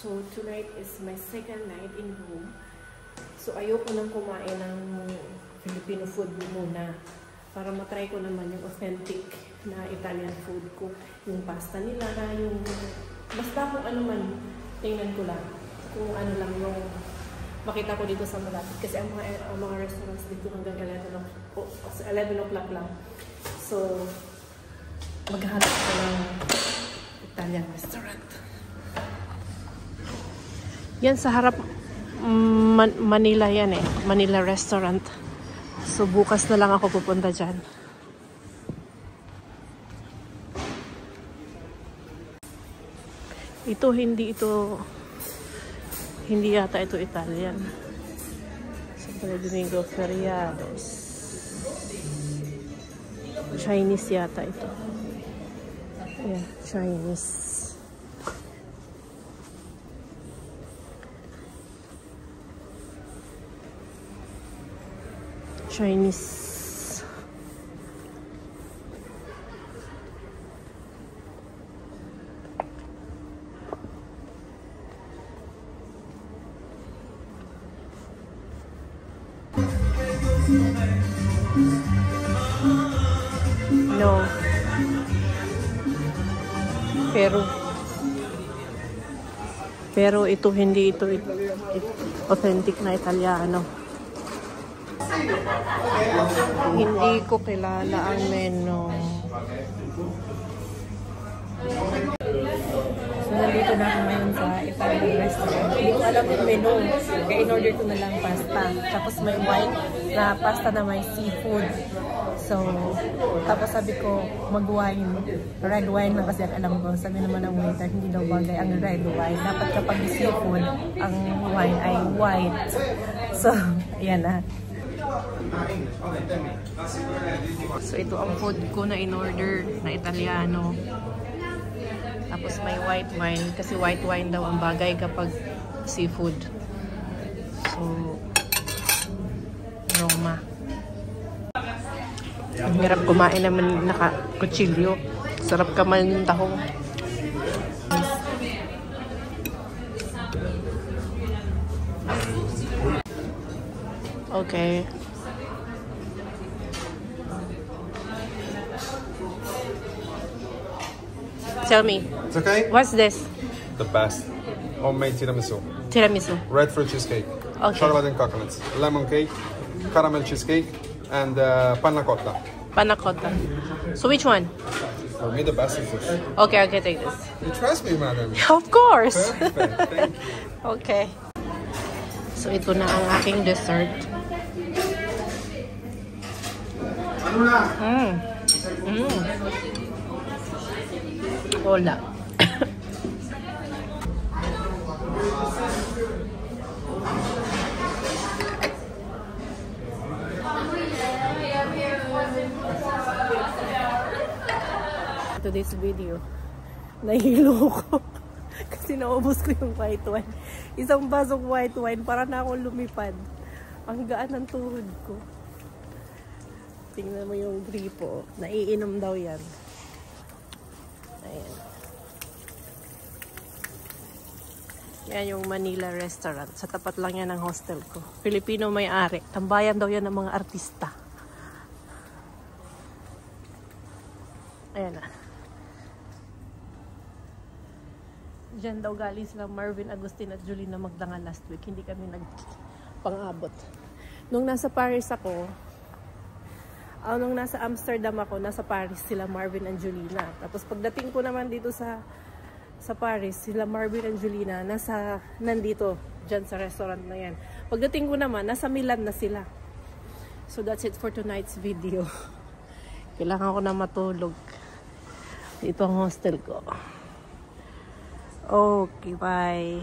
So tonight is my second night in Rome. So ayoko nang kumain ng Filipino food muna. Para matry ko naman yung authentic na Italian food ko. Yung pasta nila, yung basta kung ano man, tingnan ko lang. Kung ano lang yung makita ko dito sa malapit. Kasi ang mga restaurants dito hanggang 11 o'clock lang. So, maghanap ko ng Italian restaurant. Yan sa harap Manila yan eh. Manila restaurant. So bukas na lang ako pupunta dyan. Hindi yata ito Italian. Santo Domingo Feriados. Chinese yata ito. Yeah, Chinese. Chinese. No. Pero ito hindi ito authentic na Italiano. Hindi ko kilala ang menu. So, nandito na ako ngayon sa Italian restaurant. Hindi ko alam yung menu. Kaya in-order ko na lang pasta. Tapos may wine na pasta na may seafood. So, tapos sabi ko, mag-wine. Red wine na kasi ang alam ko. Sabi naman ng waiter, hindi daw bagay ang red wine. Dapat kapag seafood, ang wine ay white. So, ayan na. So ito ang food ko na in-order na Italiano. Tapos may white wine kasi white wine daw ang bagay kapag seafood. So Roma. Ang hirap kumain naman naka-kutsilyo. Sarap ka man yung tahong. Okay. Tell me. It's okay? What's this? The best. Homemade tiramisu. Tiramisu. Red fruit cheesecake. Okay. Chocolate and coconuts. Lemon cake. Caramel cheesecake. And panna cotta. Panna cotta. So which one? For me, the best is this. Okay, take this. You trust me, madam? Of course. Perfect. Thank you. Okay. So ito na ang aking dessert. Hola. To this video, nahilo ko kasi naubos ko yung white wine. Isang basong white wine para na akong lumipad. Ang gaan ng tuhod ko. Tingnan mo yung gripo. Naiinom daw yan. Ayan. Yan yung Manila restaurant. Sa tapat lang yan ng hostel ko. Filipino may-ari. Tambayan daw yan ng mga artista. Ayan na. Diyan daw galing sila Marvin Agustin at Julina Magdanga last week. Hindi kami nagpang-abot. Nung nasa Paris ako, nung nasa Amsterdam ako, nasa Paris sila Marvin and Julina. Tapos pagdating ko naman dito sa Paris, sila Marvin and Julina nandito, dyan sa restaurant na yan. Pagdating ko naman, nasa Milan na sila. So that's it for tonight's video. Kailangan ko na matulog. Ito ang hostel ko. Okay, bye.